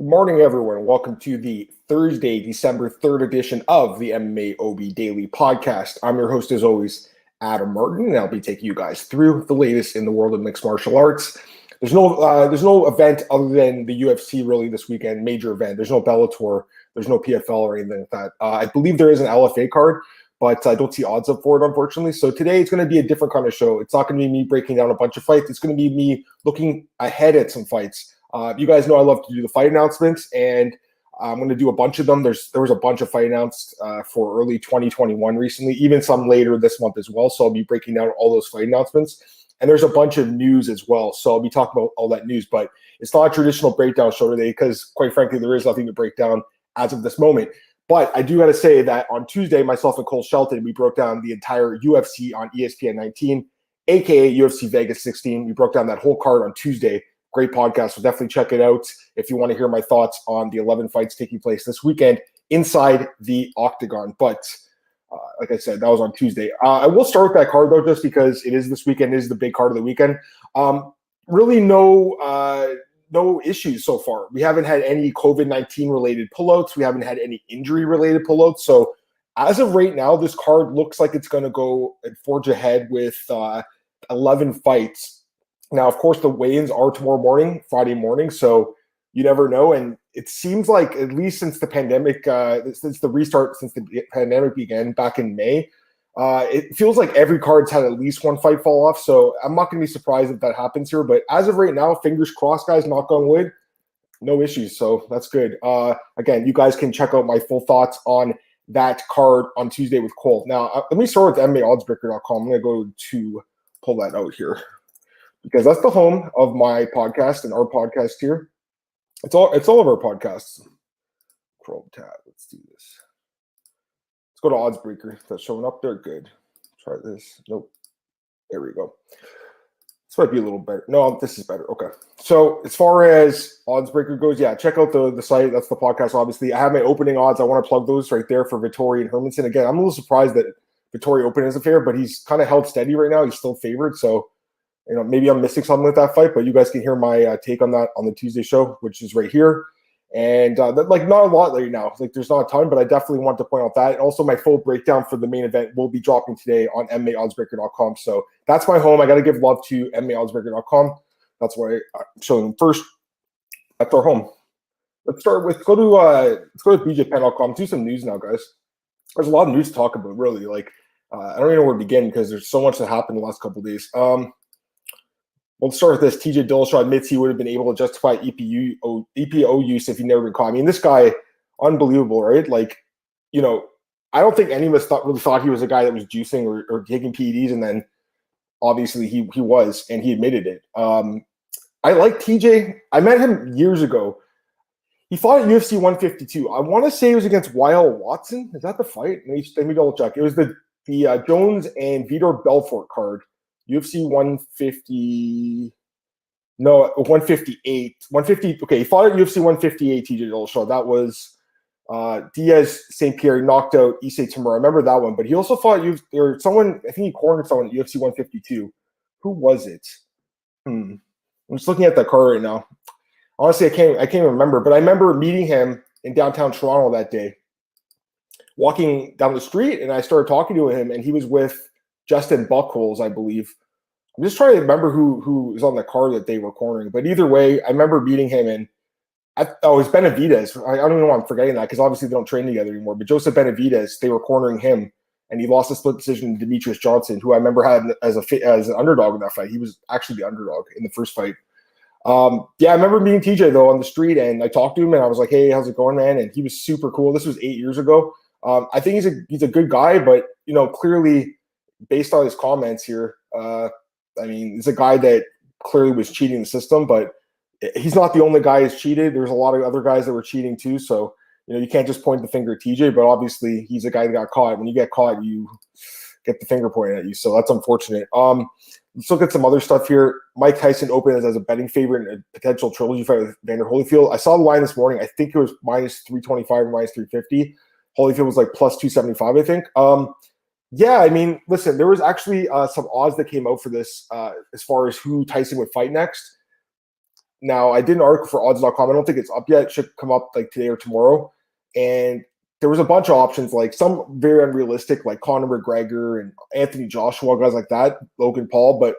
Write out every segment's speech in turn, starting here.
Good morning, everyone. Welcome to the Thursday, December 3rd edition of the MMAOB Daily Podcast. I'm your host, as always, Adam Martin, and I'll be taking you guys through the latest in the world of mixed martial arts. There's no event other than the UFC really this weekend, major event. There's no Bellator, there's no PFL or anything like that. I believe there is an LFA card, but I don't see odds up for it, unfortunately. So today it's going to be a different kind of show. It's not going to be me breaking down a bunch of fights. It's going to be me looking ahead at some fights. You guys know I love to do the fight announcements, and I'm going to do a bunch of them. There was a bunch of fight announced for early 2021 recently, even some later this month as well. So I'll be breaking down all those fight announcements. And there's a bunch of news as well. So I'll be talking about all that news. But it's not a traditional breakdown show today because, quite frankly, there is nothing to break down as of this moment. But I do got to say that on Tuesday, myself and Cole Shelton, we broke down the entire UFC on ESPN 19, a.k.a. UFC Vegas 16. We broke down that whole card on Tuesday. Great podcast, so definitely check it out if you want to hear my thoughts on the 11 fights taking place this weekend inside the Octagon. But like I said, that was on Tuesday. I will start with that card, though, just because it is this weekend. It is the big card of the weekend. Really no issues so far. We haven't had any COVID-19 related pullouts. We haven't had any injury related pullouts. So as of right now, this card looks like it's going to go and forge ahead with 11 fights. Now, of course, the weigh-ins are tomorrow morning, Friday morning, so you never know. And it seems like, at least since the pandemic, since the pandemic began back in May, it feels like every card's had at least one fight fall off. So I'm not going to be surprised if that happens here. But as of right now, fingers crossed, guys, knock on wood, no issues. So that's good. Again, you guys can check out my full thoughts on that card on Tuesday with Cole. Now, let me start with MMAOddsbreaker.com. I'm going to go to pull that out here, because that's the home of my podcast and our podcast here. It's all of our podcasts. Chrome tab. Let's do this. Let's go to Oddsbreaker. That's showing up there. Good. Try this. Nope. There we go. This might be a little better. No, this is better. Okay. So as far as Oddsbreaker goes, yeah, check out the site. That's the podcast, obviously. I have my opening odds. I want to plug those right there for Vettori and Hermanson. Again, I'm a little surprised that Vettori opened as a favorite, but he's kind of held steady right now. He's still favored, so maybe I'm missing something with that fight, but you guys can hear my take on that on the Tuesday show, which is right here. And not a lot right now. There's not a ton, but I definitely want to point out that. And also, my full breakdown for the main event will be dropping today on MMAOddsbreaker.com. So that's my home. I got to give love to MMAOddsbreaker.com. That's why I'm showing them first. That's our home. Let's go to BJPen.com. Do some news now, guys. There's a lot of news to talk about, really. I don't even know where to begin because there's so much that happened the last couple of days. We'll start with this. TJ Dillashaw admits he would have been able to justify EPO use if he never been caught. I mean, this guy, unbelievable, right? I don't think any of us really thought he was a guy that was juicing or taking PEDs, and then obviously he was, and he admitted it. I like TJ. I met him years ago. He fought at UFC 152. I want to say it was against YL Watson. Is that the fight? Let me double check. It was the Jones and Vitor Belfort card. UFC 150, no, 158, 150. Okay, he fought at UFC 158. TJ Dillashaw. That was Diaz St. Pierre knocked out Issei Tamura. I remember that one. But he also fought someone. I think he cornered someone at UFC 152. Who was it? I'm just looking at that card right now. Honestly, I can't remember. But I remember meeting him in downtown Toronto that day, walking down the street, and I started talking to him, and he was with Justin Buchholz, I believe. I'm just trying to remember who was on the card that they were cornering. But either way, I remember meeting him, and it's Benavidez. I don't even know why I'm forgetting that because obviously they don't train together anymore. But Joseph Benavidez, they were cornering him, and he lost a split decision to Demetrius Johnson, who I remember had as an underdog in that fight. He was actually the underdog in the first fight. I remember meeting TJ, though, on the street, and I talked to him, and I was like, hey, how's it going, man? And he was super cool. This was 8 years ago. I think he's a good guy, but, clearly – based on his comments here, he's a guy that clearly was cheating the system, but he's not the only guy who's cheated. There's a lot of other guys that were cheating too. So, you can't just point the finger at TJ, but obviously he's a guy that got caught. When you get caught, you get the finger pointed at you. So that's unfortunate. Let's look at some other stuff here. Mike Tyson opened as a betting favorite in a potential trilogy fight with Evander Holyfield. I saw the line this morning. I think it was minus 325 or minus 350. Holyfield was plus 275, I think. Listen, there was actually some odds that came out for this as far as who Tyson would fight next. Now, I did an article for odds.com. I don't think it's up yet. It should come up like today or tomorrow. And there was a bunch of options, like some very unrealistic, like Conor McGregor and Anthony Joshua, guys like that, Logan Paul. But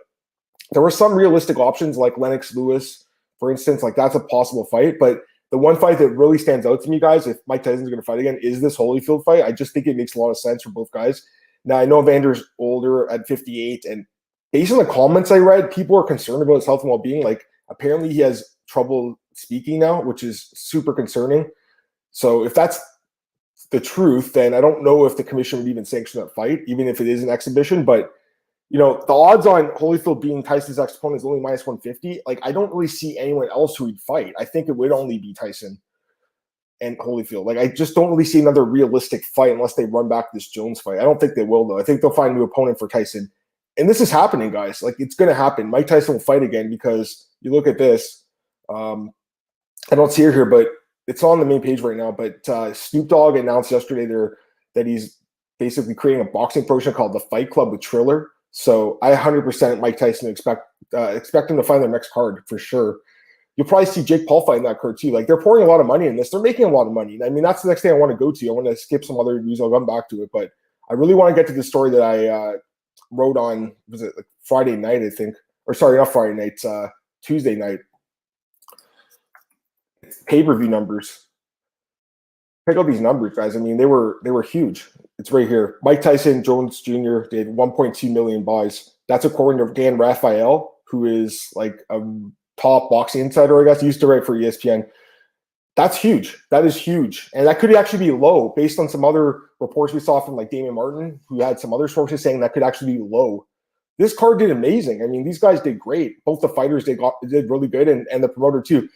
there were some realistic options like Lennox Lewis, for instance. Like that's a possible fight. But the one fight that really stands out to me, guys, if Mike Tyson's going to fight again, is this Holyfield fight. I just think it makes a lot of sense for both guys. Now, I know Evander's older at 58, and based on the comments I read, people are concerned about his health and well-being. Like, apparently he has trouble speaking now, which is super concerning. So if that's the truth, then I don't know if the commission would even sanction that fight, even if it is an exhibition. But, you know, the odds on Holyfield being Tyson's next opponent is only minus 150. Like, I don't really see anyone else who would fight. I think it would only be Tyson and Holyfield. Like, I just don't really see another realistic fight unless they run back this Jones fight. I don't think they will, though. I think they'll find a new opponent for Tyson. And this is happening, guys. Like, it's going to happen. Mike Tyson will fight again because you look at this. I don't see it here, but it's on the main page right now. But Snoop Dogg announced yesterday that he's basically creating a boxing promotion called the Fight Club with Triller. So I 100% Mike Tyson expect him to find their next card for sure. You'll probably see Jake Paul fighting that card too. Like, they're pouring a lot of money in this. They're making a lot of money. I mean, that's the next thing I want to go to. I want to skip some other news. I'll come back to it. But I really want to get to the story that I wrote on, was it like Friday night, I think? Or sorry, not Friday night, Tuesday night. Pay-per-view numbers. Check out these numbers, guys. I mean, they were huge. It's right here. Mike Tyson Jones Jr. did 1.2 million buys. That's according to Dan Raphael, who is like a top boxing insider, I guess. He used to write for ESPN. That's huge. That is huge. And that could actually be low based on some other reports we saw from like Damian Martin, who had some other sources saying that could actually be low. This card did amazing. I mean, these guys did great. Both the fighters did really good, and the promoter too.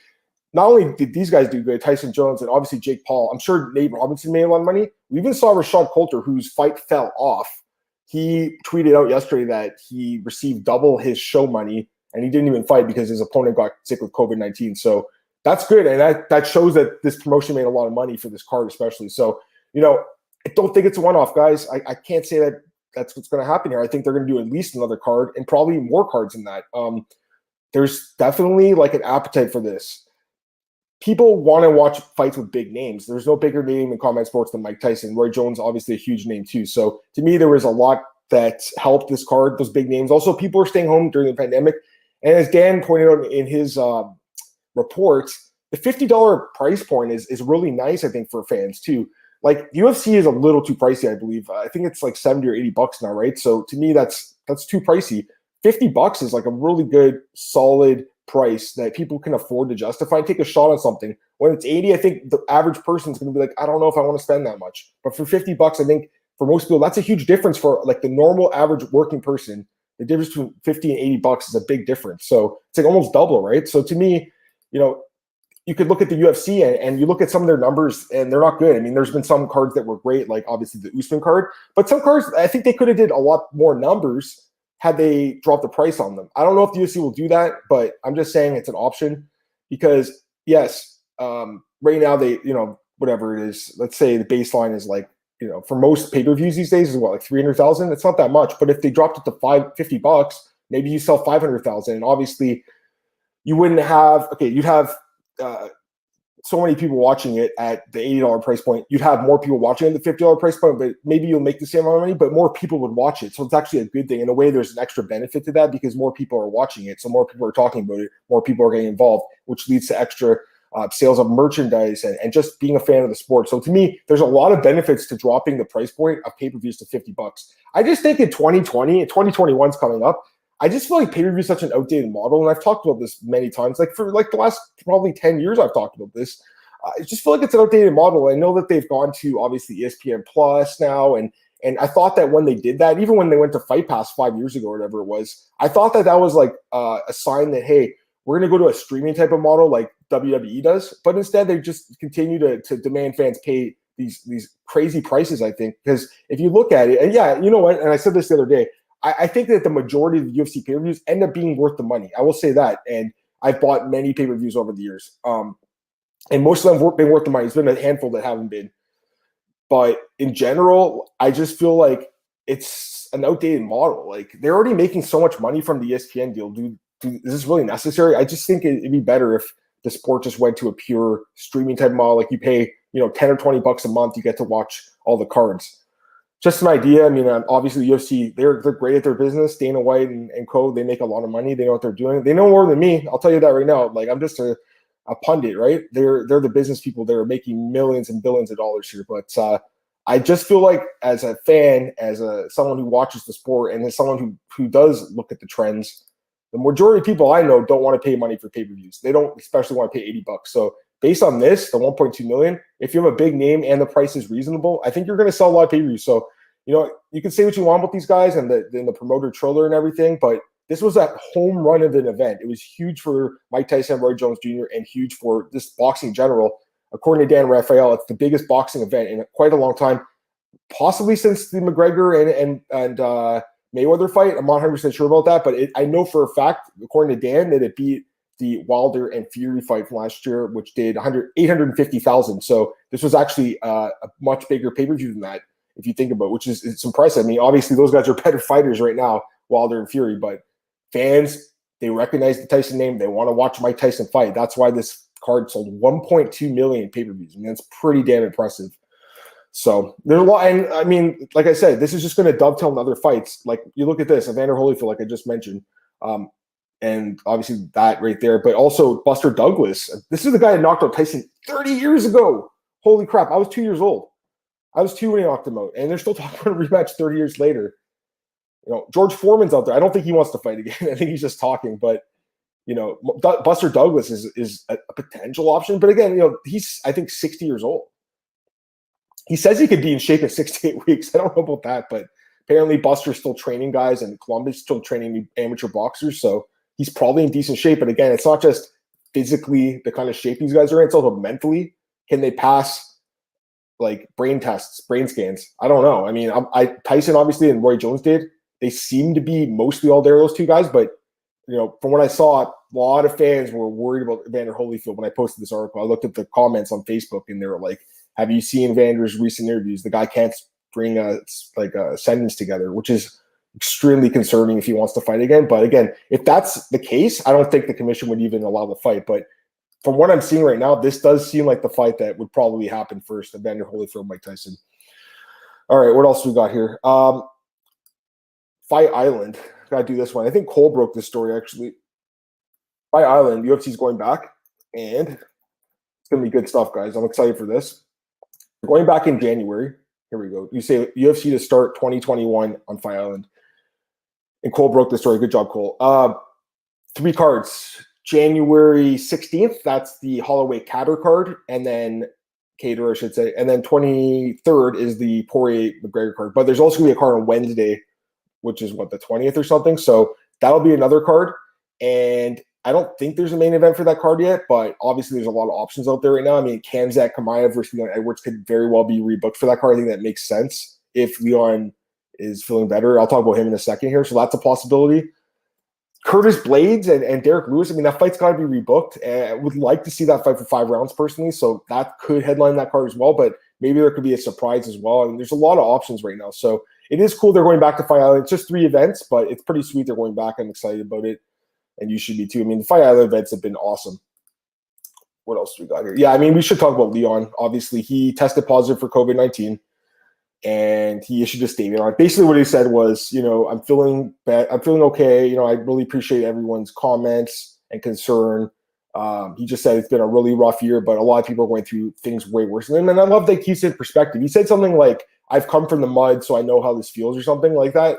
Not only did these guys do good, Tyson Jones and obviously Jake Paul, I'm sure Nate Robinson made a lot of money. We even saw Rashad Coulter, whose fight fell off. He tweeted out yesterday that he received double his show money, and he didn't even fight because his opponent got sick with COVID-19. So that's good, and that shows that this promotion made a lot of money for this card especially. So, you know, I don't think it's a one-off, guys. I can't say that that's what's going to happen here. I think they're going to do at least another card and probably more cards than that. There's definitely like an appetite for this. People want to watch fights with big names. There's no bigger name in combat sports than Mike Tyson. Roy Jones, obviously a huge name too. So to me, there was a lot that helped this card, those big names. Also, people were staying home during the pandemic. And as Dan pointed out in his reports, the $50 price point is really nice, I think, for fans too. Like, UFC is a little too pricey, I believe. I think it's like 70 or 80 bucks now, right? So to me, that's too pricey. $50 is like a really good, solid price that people can afford to justify and take a shot on something. When it's 80, I think the average person is going to be like, I don't know if I want to spend that much. But for $50, I think for most people, that's a huge difference for like the normal average working person. The difference between 50 and 80 bucks is a big difference. So it's like almost double, right? So to me, you know, you could look at the UFC and you look at some of their numbers and they're not good. I mean, there's been some cards that were great, like obviously the Usman card, but some cards, I think they could have did a lot more numbers had they dropped the price on them. I don't know if the UFC will do that, but I'm just saying it's an option because, yes, right now they, you know, whatever it is, let's say the baseline is like, you know, for most pay-per-views these days is what, like 300,000? It's not that much, but if they dropped it to $50, maybe you sell 500,000. And obviously you wouldn't have, okay, you'd have so many people watching it at the $80 price point. You'd have more people watching at the $50 price point, but maybe you'll make the same amount of money, but more people would watch it. So it's actually a good thing. In a way, there's an extra benefit to that because more people are watching it. So more people are talking about it, more people are getting involved, which leads to extra sales of merchandise and just being a fan of the sport. So to me, there's a lot of benefits to dropping the price point of pay-per-views to $50. I just think in 2020, 2021's coming up, I just feel like pay-per-view is such an outdated model, and I've talked about this many times. Like for like the last probably 10 years, I've talked about this. I just feel like it's an outdated model. I know that they've gone to obviously ESPN Plus now, and I thought that when they did that, even when they went to Fight Pass 5 years ago or whatever it was, I thought that was like a sign that, hey, we're going to go to a streaming type of model like WWE does. But instead, they just continue to demand fans pay these crazy prices, I think, because if you look at it, and yeah, you know what, and I said this the other day, I think that the majority of the UFC pay-per-views end up being worth the money. I will say that. And I've bought many pay-per-views over the years. And most of them have been worth the money. There's been a handful that haven't been. But in general, I just feel like it's an outdated model. Like, they're already making so much money from the ESPN deal, dude. is this really necessary? I just think it'd be better if the sport just went to a pure streaming type model. Like you pay, $10 or $20 a month, you get to watch all the cards. Just an idea. I mean, obviously the UFC, they're great at their business. Dana White and co, they make a lot of money. They know what they're doing. They know more than me. I'll tell you that right now. Like I'm just a pundit, right? They're the business people. They're making millions and billions of dollars here. But I just feel like as a fan, as someone who watches the sport, and as someone who does look at the trends, the majority of people I know don't want to pay money for pay-per-views. They don't especially want to pay $80. So based on this, the 1.2 million, if you have a big name and the price is reasonable, I think you're going to sell a lot of pay-per-views. So, you can say what you want about these guys and the promoter Triller and everything, but this was a home run of an event. It was huge for Mike Tyson, Roy Jones Jr., and huge for this boxing in general. According to Dan Raphael, it's the biggest boxing event in quite a long time, possibly since the McGregor and Mayweather fight. I'm not 100% sure about that, but I know for a fact, according to Dan, that it beat the Wilder and Fury fight from last year, which did 850,000. So this was actually a much bigger pay-per-view than that, if you think about it, which is it's impressive. I mean, obviously those guys are better fighters right now, Wilder and Fury, but fans, they recognize the Tyson name. They want to watch Mike Tyson fight. That's why this card sold 1.2 million pay-per-views. I mean, that's pretty damn impressive. So there's a lot, and I mean, like I said, this is just going to dovetail in other fights. Like you look at this, Evander Holyfield, like I just mentioned, and obviously that right there, but also Buster Douglas. This is the guy that knocked out Tyson 30 years ago. Holy crap! I was 2 years old. I was 2 when he knocked him out, and they're still talking about a rematch 30 years later. George Foreman's out there. I don't think he wants to fight again. I think he's just talking, but Buster Douglas is a potential option. But again, he's I think 60 years old. He says he could be in shape in 6 to 8 weeks. I don't know about that, but apparently Buster's still training guys and Columbus still training amateur boxers. So he's probably in decent shape. But again, it's not just physically the kind of shape these guys are in. It's also mentally. Can they pass like brain tests, brain scans? I don't know. I mean, Tyson obviously and Roy Jones did. They seem to be mostly all there, those two guys. But, from what I saw, a lot of fans were worried about Evander Holyfield when I posted this article. I looked at the comments on Facebook and they were like, have you seen Evander's recent interviews? The guy can't bring a sentence together, which is extremely concerning if he wants to fight again. But again, if that's the case, I don't think the commission would even allow the fight. But from what I'm seeing right now, this does seem like the fight that would probably happen first, Evander Holyfield, Mike Tyson. All right, what else we got here? Fight Island. Got to do this one. I think Cole broke this story, actually. Fight Island, UFC's going back, and it's going to be good stuff, guys. I'm excited for this. Going back in January, here we go. You say UFC to start 2021 on Fight Island. And Cole broke the story. Good job, Cole. 3 cards. January 16th, that's the Holloway Cater card, and then Cater, I should say. And then 23rd is the Poirier McGregor card. But there's also going to be a card on Wednesday, which is the 20th or something. So that'll be another card. And I don't think there's a main event for that card yet, but obviously there's a lot of options out there right now. I mean, Khamzat Chimaev versus Leon Edwards could very well be rebooked for that card. I think that makes sense if Leon is feeling better. I'll talk about him in a second here. So that's a possibility. Curtis Blades and Derek Lewis, I mean, that fight's got to be rebooked. I would like to see that fight for 5 rounds personally, so that could headline that card as well, but maybe there could be a surprise as well. I mean, there's a lot of options right now. So it is cool they're going back to Fight Island. It's just 3 events, but it's pretty sweet they're going back. I'm excited about it. And you should be too. I mean, the Fight Island events have been awesome. What else do we got here? Yeah, I mean, we should talk about Leon. Obviously, he tested positive for COVID-19, and he issued a statement on it. Basically, what he said was, I'm feeling bad. I'm feeling okay. I really appreciate everyone's comments and concern. He just said it's been a really rough year, but a lot of people are going through things way worse than him. And I love that he keeps it in perspective. He said something like, I've come from the mud, so I know how this feels, or something like that.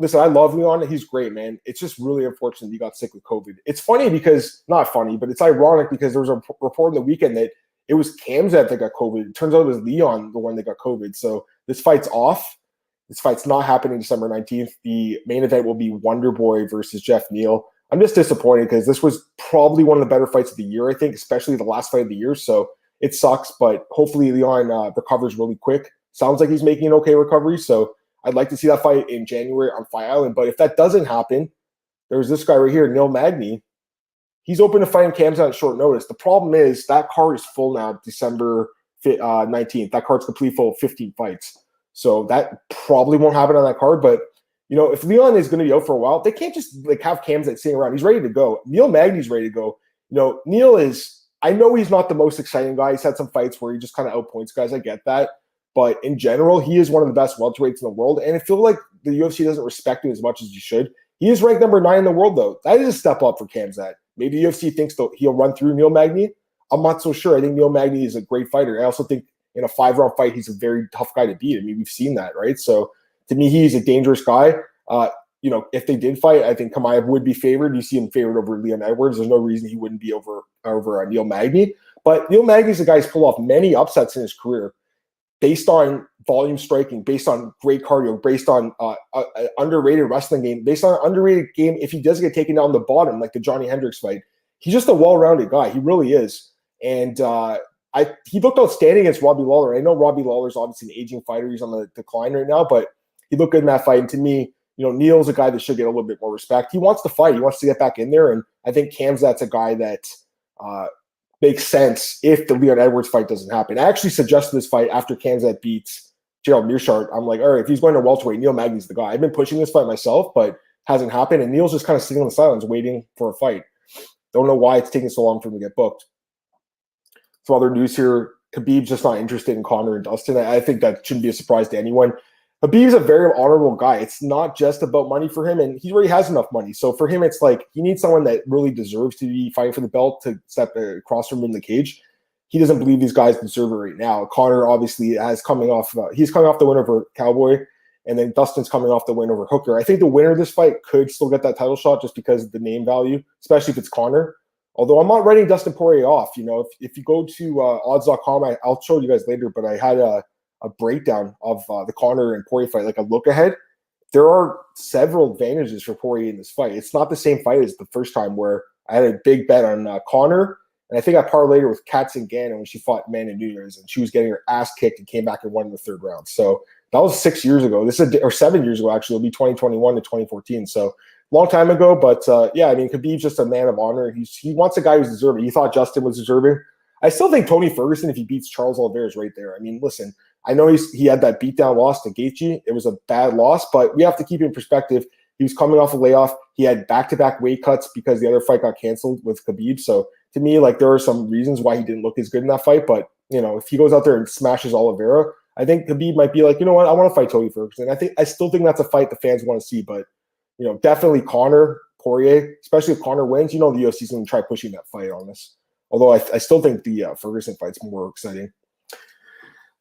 Listen, I love Leon. He's great, man. It's just really unfortunate he got sick with COVID. It's funny because, not funny, but it's ironic because there was a report in the weekend that it was Khamzat that got COVID. It turns out it was Leon, the one that got COVID. So this fight's off. This fight's not happening December 19th. The main event will be Wonderboy versus Jeff Neal. I'm just disappointed because this was probably one of the better fights of the year, I think, especially the last fight of the year. So it sucks, but hopefully Leon recovers really quick. Sounds like he's making an okay recovery. So I'd like to see that fight in January on Fight Island. But if that doesn't happen, there's this guy right here, Neil Magny. He's open to fighting Khamzat at short notice. The problem is that card is full now, December 19th. That card's complete full of 15 fights. So that probably won't happen on that card. But if Leon is going to be out for a while, they can't just like have Khamzat sitting around. He's ready to go. Neil Magny's ready to go. Neil is, I know he's not the most exciting guy. He's had some fights where he just kind of outpoints guys. I get that. But in general, he is one of the best welterweights in the world. And I feel like the UFC doesn't respect him as much as you should. He is ranked number 9 in the world, though. That is a step up for Khamzat. Maybe the UFC thinks he'll run through Neil Magny. I'm not so sure. I think Neil Magny is a great fighter. I also think in a 5-round fight, he's a very tough guy to beat. I mean, we've seen that, right? So to me, he's a dangerous guy. If they did fight, I think Chimaev would be favored. You see him favored over Leon Edwards. There's no reason he wouldn't be over Neil Magny. But Neil Magny's a guy who's pulled off many upsets in his career based on volume striking, based on great cardio, based on an underrated wrestling game, based on an underrated game if he does get taken down the bottom, like the Johnny Hendricks fight. He's just a well-rounded guy. He really is. And he looked outstanding against Robbie Lawler. I know Robbie Lawler's obviously an aging fighter. He's on the decline right now, but he looked good in that fight. And to me, Neil's a guy that should get a little bit more respect. He wants to fight. He wants to get back in there. And I think Khamzat's a guy that makes sense if the Leon Edwards fight doesn't happen. I actually suggested this fight after Khamzat beats Gerald Meerschaert. I'm like, all right, if he's going to welterweight, Neil Magny's the guy. I've been pushing this fight myself, but hasn't happened. And Neil's just kind of sitting in the silence waiting for a fight. Don't know why it's taking so long for him to get booked. Some other news here. Khabib's just not interested in Conor and Dustin. I think that shouldn't be a surprise to anyone. Khabib's a very honorable guy. It's not just about money for him, and he already has enough money. So for him, it's like he needs someone that really deserves to be fighting for the belt to step across from him in the cage. He doesn't believe these guys deserve it right now. Conor obviously he's coming off the win over Cowboy, and then Dustin's coming off the win over Hooker. I think the winner of this fight could still get that title shot just because of the name value, especially if it's Conor. Although I'm not writing Dustin Poirier off. If you go to odds.com, I'll show you guys later, but I had a breakdown of the Conor and Poirier fight, like a look ahead. There are several advantages for Poirier in this fight. It's not the same fight as the first time where I had a big bet on Conor, and I think I parlayed her with Kat Zingano when she fought Amanda Nunes, and she was getting her ass kicked and came back and won in the 3rd round. So that was 6 years ago. Or 7 years ago, actually. It'll be 2021 to 2014. So long time ago, but Khabib's just a man of honor. He wants a guy who's deserving. He thought Justin was deserving. I still think Tony Ferguson, if he beats Charles Oliveira, is right there. I mean, listen, I know he had that beatdown loss to Gaethje. It was a bad loss, but we have to keep it in perspective. He was coming off a layoff. He had back-to-back weight cuts because the other fight got canceled with Khabib. So to me, there are some reasons why he didn't look as good in that fight. But if he goes out there and smashes Oliveira, I think Khabib might be like, you know what, I want to fight Tony Ferguson. I still think that's a fight the fans want to see, but definitely Conor, Poirier, especially if Conor wins, the UFC's going to try pushing that fight on this. Although I still think the Ferguson fight's more exciting.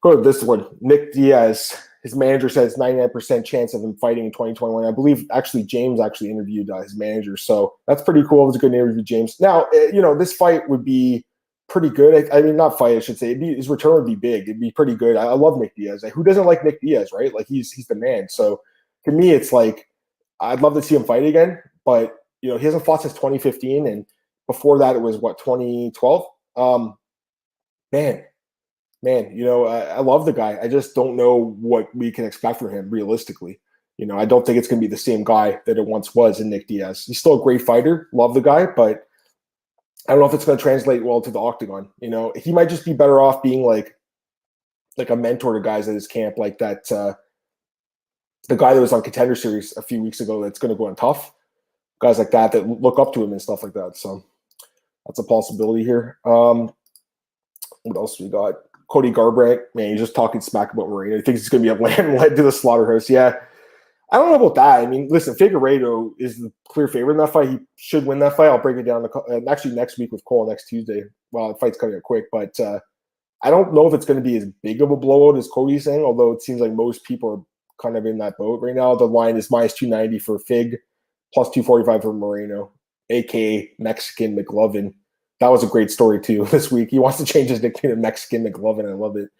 Go to this one. Nick Diaz, his manager says 99% chance of him fighting in 2021. I believe James interviewed his manager. So that's pretty cool. It was a good interview, James. Now, this fight would be pretty good. I mean, not fight, I should say. His return would be big. It'd be pretty good. I love Nick Diaz. Who doesn't like Nick Diaz, right? He's the man. So to me, it's I'd love to see him fight again, but he hasn't fought since 2015, and before that it was 2012. I love the guy. I just don't know what we can expect from him realistically. I don't think it's going to be the same guy that it once was in Nick Diaz. He's still a great fighter, love the guy, but I don't know if it's going to translate well to the octagon. He might just be better off being like a mentor to guys at his camp, like that. The guy that was on Contender Series a few weeks ago that's going to go on Tough, guys like that look up to him and stuff like that. So that's a possibility here. What else we got? Cody Garbrandt, man, he's just talking smack about Moreno. He thinks he's going to be led to the slaughterhouse. Yeah, I don't know about that. I mean, listen, Figueiredo is the clear favorite in that fight. He should win that fight. I'll break it down actually next week with Cole next Tuesday. Well, the fight's coming up quick, but I don't know if it's going to be as big of a blowout as Cody's saying, although it seems like most people are kind of in that boat right now. The line is minus 290 for Fig, plus 245 for Moreno, a.k.a. Mexican McLovin. That was a great story, too, this week. He wants to change his nickname to Mexican McLovin. I love it.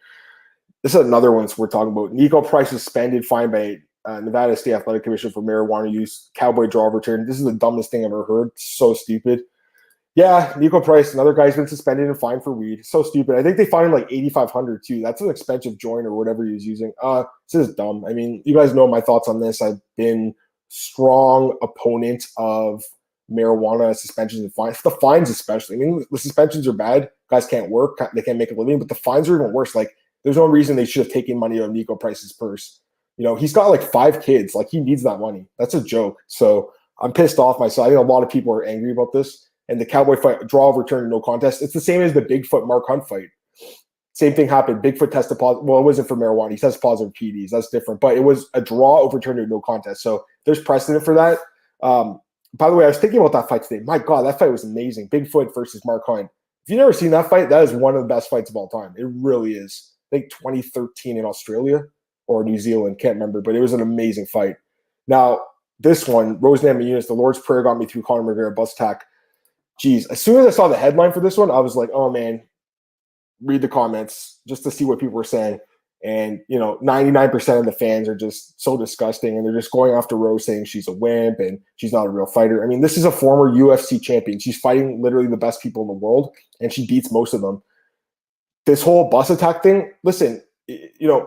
This is another one we're talking about. Nico Price suspended, fined by Nevada State Athletic Commission for marijuana use. Cowboy draw return. This is the dumbest thing I've ever heard. So stupid. Yeah, Nico Price, another guy's been suspended and fined for weed. So stupid. I think they fined him like $8,500 too. That's an expensive joint or whatever he was using. This is dumb. I mean, you guys know my thoughts on this. I've been strong opponent of marijuana suspensions and fines. The fines especially. I mean, the suspensions are bad. Guys can't work. They can't make a living. But the fines are even worse. There's no reason they should have taken money out of Nico Price's purse. He's got like 5 kids. Like, he needs that money. That's a joke. So I'm pissed off myself. I think a lot of people are angry about this. And the Cowboy fight, draw, overturn, no contest. It's the same as the Bigfoot Mark Hunt fight. Same thing happened. Bigfoot tested positive. Well, it wasn't for marijuana. He tested positive for PEDs. That's different. But it was a draw, overturned, no contest. So there's precedent for that. By the way, I was thinking about that fight today. My God, that fight was amazing. Bigfoot versus Mark Hunt. If you've never seen that fight, that is one of the best fights of all time. It really is. I think 2013 in Australia or New Zealand. Can't remember. But it was an amazing fight. Now, this one, Rose Namajunas, the Lord's Prayer got me through Conor McGregor bus attack. Geez, as soon as I saw the headline for this one, I was like, oh, man, read the comments just to see what people were saying. And, 99% of the fans are just so disgusting, and they're just going after Rose saying she's a wimp and she's not a real fighter. I mean, this is a former UFC champion. She's fighting literally the best people in the world, and she beats most of them. This whole bus attack thing, listen,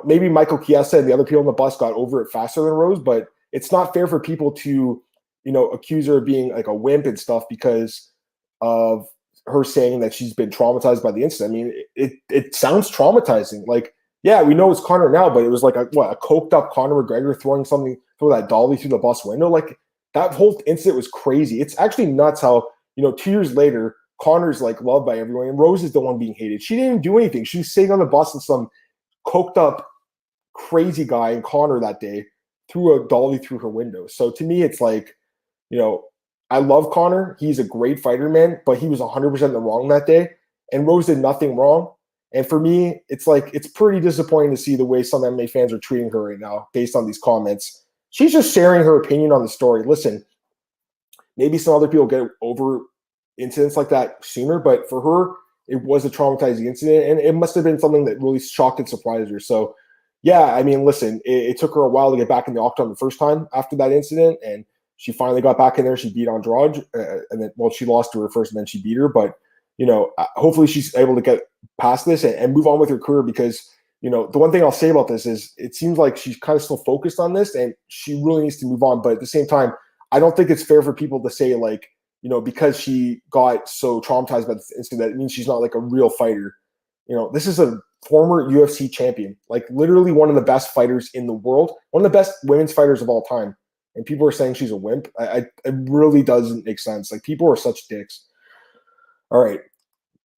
maybe Michael Chiesa and the other people on the bus got over it faster than Rose, but it's not fair for people to, accuse her of being like a wimp and stuff because of her saying that she's been traumatized by the incident. I mean, it sounds traumatizing. Like, yeah, we know it's Conor now, but it was like a coked up Conor McGregor throw that dolly through the bus window. Like, that whole incident was crazy. It's actually nuts how, 2 years later, Conor's like loved by everyone and Rose is the one being hated. She didn't even do anything. She was sitting on the bus and some coked up crazy guy in Conor that day threw a dolly through her window. So to me, it's like, I love Conor. He's a great fighter, man, but he was 100% in the wrong that day. And Rose did nothing wrong. And for me, it's like, it's pretty disappointing to see the way some MMA fans are treating her right now based on these comments. She's just sharing her opinion on the story. Listen, maybe some other people get over incidents like that sooner, but for her, it was a traumatizing incident, and it must have been something that really shocked and surprised her. So, yeah, I mean, listen, it took her a while to get back in the octagon the first time after that incident, and she finally got back in there. She beat Andrade, and then, she lost to her first, and then she beat her. But, hopefully she's able to get past this and move on with her career because, the one thing I'll say about this is it seems like she's kind of still focused on this, and she really needs to move on. But at the same time, I don't think it's fair for people to say, like, because she got so traumatized by this incident, that it means she's not like a real fighter. This is a former UFC champion, like literally one of the best fighters in the world, one of the best women's fighters of all time. And people are saying she's a wimp. It really doesn't make sense. Like, people are such dicks. All right.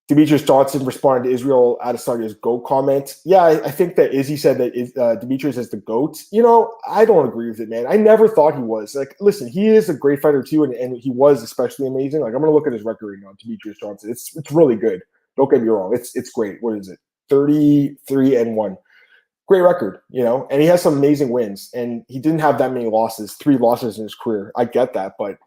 Demetrius Johnson responded to Israel Adesanya's GOAT comment. Yeah, I think that Izzy said that Demetrius is the GOAT. I don't agree with it, man. I never thought he was. Like, listen, he is a great fighter too, and he was especially amazing. Like, I'm going to look at his record right now, Demetrius Johnson. It's really good. Don't get me wrong. It's great. What is it? 33-1. Great record, and he has some amazing wins, and he didn't have that many losses, 3 losses in his career. I get that, but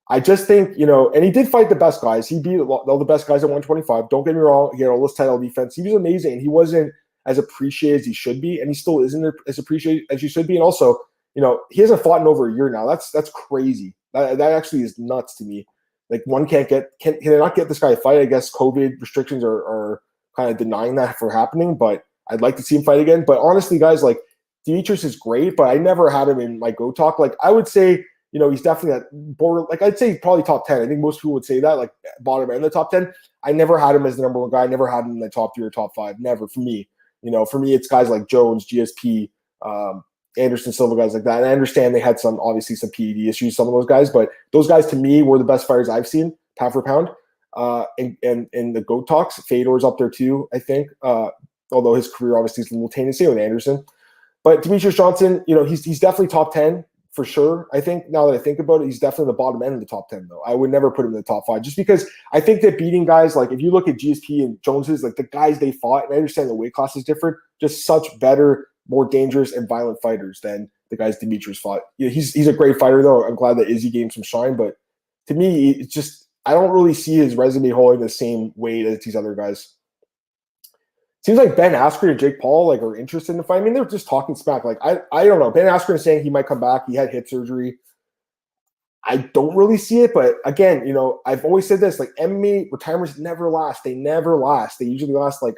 I just think, and he did fight the best guys. He beat all the best guys at 125. Don't get me wrong. He had all this title defense. He was amazing, and he wasn't as appreciated as he should be, and he still isn't as appreciated as he should be. And also, he hasn't fought in over a year now. That's crazy. That actually is nuts to me. Like, one can they not get this guy a fight? I guess COVID restrictions are kind of denying that for happening, but I'd like to see him fight again. But honestly, guys, like, Demetrius is great, but I never had him in my GOAT talk. Like, I would say, he's definitely at border. Like, I'd say probably top 10. I think most people would say that, like, bottom end of the top 10. I never had him as the number one guy. I never had him in the top 3 or top 5. Never, for me. For me, it's guys like Jones, GSP, Anderson Silva, guys like that. And I understand they had obviously some PED issues, some of those guys, but those guys to me were the best fighters I've seen, pound for pound. And the GOAT talks, Fedor's up there too, I think. Although his career obviously is simultaneous with Anderson. But Demetrius Johnson, he's definitely top 10 for sure. I think now that I think about it, he's definitely the bottom end of the top 10, though. I would never put him in the top 5 just because I think that beating guys, like if you look at GSP and Jones's, like the guys they fought, and I understand the weight class is different, just such better, more dangerous and violent fighters than the guys Demetrius fought. He's a great fighter, though. I'm glad that Izzy gave him some shine, but to me, it's just I don't really see his resume holding the same weight as these other guys. Seems like Ben Askren and Jake Paul are interested in the fight. I mean, they're just talking smack. Like, I don't know. Ben Askren is saying he might come back. He had hip surgery. I don't really see it, but again, I've always said this, like MMA retirements never last. They never last. They usually last a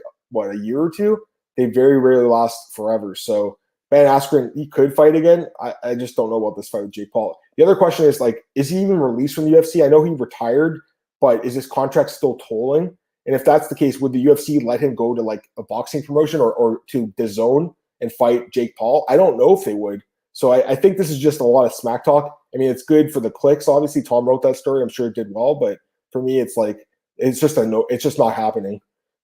year or two. They very rarely last forever. So Ben Askren, he could fight again. I just don't know about this fight with Jake Paul. The other question is, is he even released from the UFC? I know he retired, but is his contract still tolling? And if that's the case, would the UFC let him go to a boxing promotion or to DAZN and fight Jake Paul? I don't know if they would. So I think this is just a lot of smack talk. I mean, it's good for the clicks. Obviously, Tom wrote that story. I'm sure it did well, but for me, it's like it's just not happening.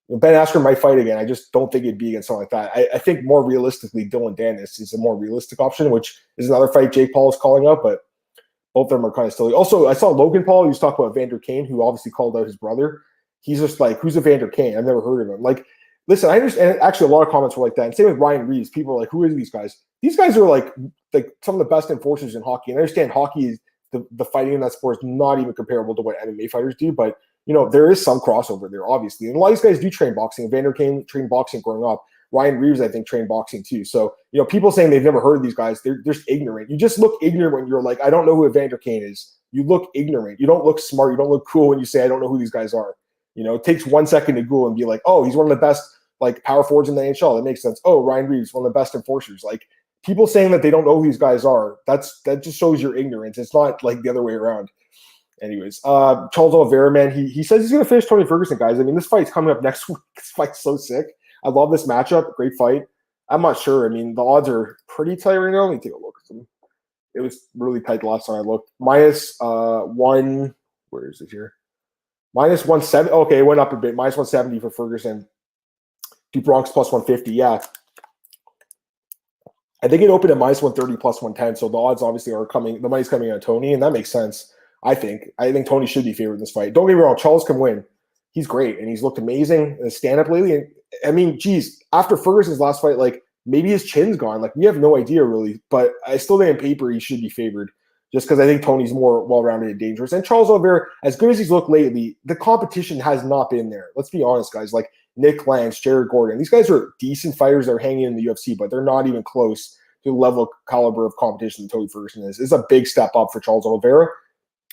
Ben Askren might fight again. I just don't think it'd be against something like that. I think more realistically, Dylan Dennis is a more realistic option, which is another fight Jake Paul is calling up, but both of them are kind of silly. Also, I saw Logan Paul. He was talking about Evander Kane, who obviously called out his brother. He's just like, who's Evander Kane? I've never heard of him. Like, listen, I understand. Actually, a lot of comments were like that. And same with Ryan Reeves. People are like, who are these guys? These guys are like some of the best enforcers in hockey. And I understand hockey is the fighting in that sport is not even comparable to what MMA fighters do. But, there is some crossover there, obviously. And a lot of these guys do train boxing. Evander Kane trained boxing growing up. Ryan Reeves, I think, trained boxing too. So, people saying they've never heard of these guys, they're just ignorant. You just look ignorant when you're like, I don't know who Evander Kane is. You look ignorant. You don't look smart. You don't look cool when you say, I don't know who these guys are. It takes 1 second to Google and be like, oh, he's one of the best power forwards in the NHL. That makes sense. Oh, Ryan Reeves, one of the best enforcers. People saying that they don't know who these guys are, that just shows your ignorance. It's not like the other way around. Anyways, Charles Oliveira, man, he says he's going to finish Tony Ferguson, guys. I mean, this fight's coming up next week. This fight's so sick. I love this matchup. Great fight. I'm not sure. I mean, the odds are pretty tight right now. Let me take a look at them. It was really tight the last time I looked. Minus one. Where is it here? Minus 170. Okay, it went up a bit. Minus 170 for Ferguson. Deep Bronx plus 150. Yeah. I think it opened at minus 130 plus 110. So the odds obviously are coming. The money's coming on Tony, and that makes sense. I think Tony should be favored in this fight. Don't get me wrong. Charles can win. He's great, and he's looked amazing in his stand-up lately. And I mean, geez, after Ferguson's last fight, maybe his chin's gone. We have no idea really, but I still think on paper he should be favored just because I think Tony's more well-rounded and dangerous. And Charles Oliveira, as good as he's looked lately, the competition has not been there. Let's be honest, guys. Nick Lance, Jared Gordon, these guys are decent fighters that are hanging in the UFC, but they're not even close to the level of caliber of competition that Tony Ferguson is. It's a big step up for Charles Oliveira.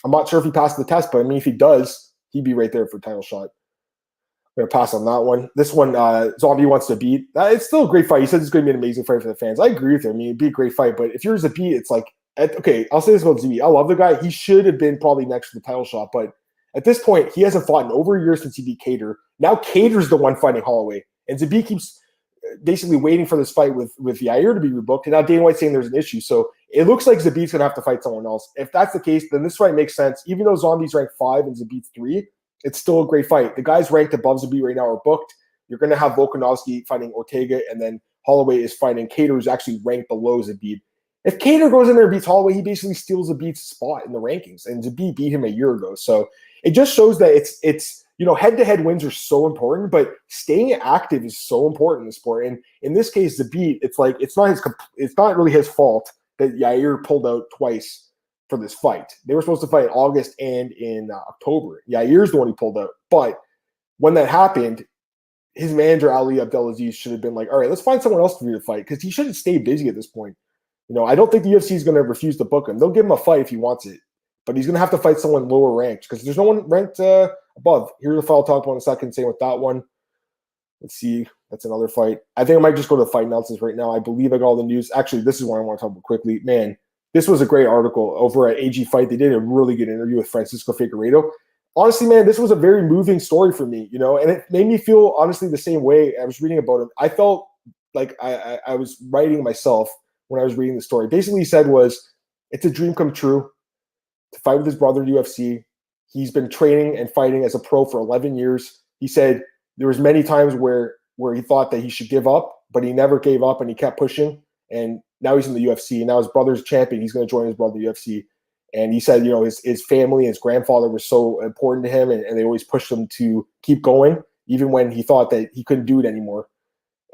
I'm not sure if he passed the test, but I mean, if he does, he'd be right there for a title shot. I'm going to pass on that one. This one, Zombie wants to beat. It's still a great fight. He says it's going to be an amazing fight for the fans. I agree with him. I mean, it'd be a great fight, but if you're Zabit, it's okay, I'll say this about Zabit. I love the guy. He should have been probably next to the title shot, but at this point, he hasn't fought in over a year since he beat Cater. Now Cater's the one fighting Holloway, and Zabit keeps basically waiting for this fight with Yair to be rebooked, and now Dana White's saying there's an issue. So it looks like Zabit's going to have to fight someone else. If that's the case, then this fight makes sense. Even though Zombie's ranked 5 and Zabit's 3, it's still a great fight. The guys ranked above Zabit right now are booked. You're going to have Volkanovski fighting Ortega, and then Holloway is fighting Cater, who's actually ranked below Zabit. If Cater goes in there and beats Holloway, he basically steals Zabit's spot in the rankings, and Zabit beat him a year ago. So it just shows that it's head-to-head wins are so important, but staying active is so important in the sport. And in this case, Zabit, it's not really his fault that Yair pulled out twice for this fight. They were supposed to fight in August and in October. Yair's the one who pulled out. But when that happened, his manager, Ali Abdelaziz, should have been like, all right, let's find someone else to do the fight, because he shouldn't stay busy at this point. I don't think the UFC is going to refuse to book him. They'll give him a fight if he wants it, but he's going to have to fight someone lower ranked because there's no one ranked above. Here's the fight I'll talk about in a second. Same with that one. Let's see. That's another fight. I think I might just go to the fight analysis right now. I believe I got all the news. Actually, this is what I want to talk about quickly. Man, this was a great article over at AG Fight. They did a really good interview with Francisco Figueiredo. Honestly, man, this was a very moving story for me, and it made me feel, honestly, the same way I was reading about him. I felt like I was writing myself when I was reading the story. Basically, he said it's a dream come true to fight with his brother in UFC. He's been training and fighting as a pro for 11 years. He said there was many times where he thought that he should give up, but he never gave up and he kept pushing. And now he's in the UFC, and now his brother's champion. He's going to join his brother in the UFC. And he said, his family and his grandfather were so important to him, and they always pushed him to keep going, even when he thought that he couldn't do it anymore.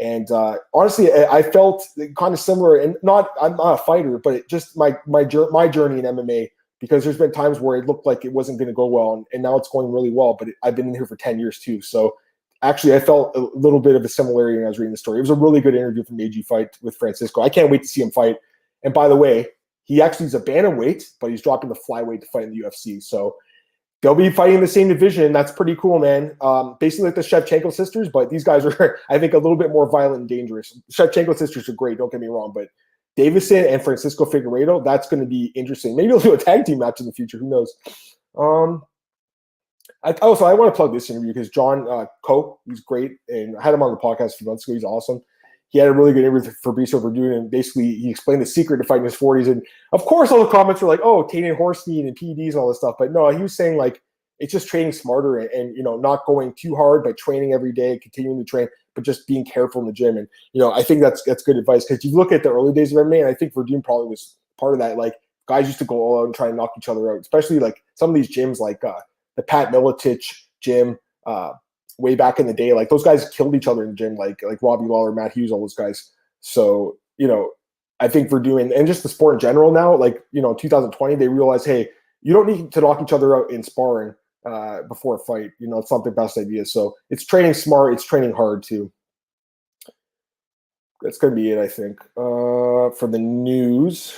And honestly, I felt kind of similar. And I'm not a fighter, but just my journey in MMA, because there's been times where it looked like it wasn't going to go well, and now it's going really well. But I've been in here for 10 years too. So actually, I felt a little bit of a similarity when I was reading the story. It was a really good interview from AG Fight with Francisco. I can't wait to see him fight. And by the way, he actually is a bantamweight, but he's dropping the flyweight to fight in the UFC. So they'll be fighting in the same division. That's pretty cool, man. Basically like the Shevchenko sisters, but these guys are, I think, a little bit more violent and dangerous. Shevchenko sisters are great, don't get me wrong, but Davison and Francisco Figueiredo, that's going to be interesting. Maybe they'll do a tag team match in the future. Who knows? I want to plug this interview because John Coe, he's great, and I had him on the podcast a few months ago. He's awesome. he had a really good interview with Fabricio Werdum, and basically he explained the secret to fighting in his 40s. And of course, all the comments were like, "Oh, taking horse meat and PEDs and all this stuff." But no, he was saying like it's just training smarter and not going too hard, but training every day, continuing to train, but just being careful in the gym. And I think that's good advice, because you look at the early days of MMA, and I think Werdum probably was part of that. Like guys used to go all out and try and knock each other out, especially like some of these gyms like the Pat Miletich gym. Way back in the day, like those guys killed each other in the gym, like Robbie Lawler, Matt Hughes, all those guys. So, I think for doing, and just the sport in general now, like, 2020, they realize, hey, you don't need to knock each other out in sparring before a fight. It's not the best idea. So it's training smart. It's training hard too. That's going to be it, I think. For the news.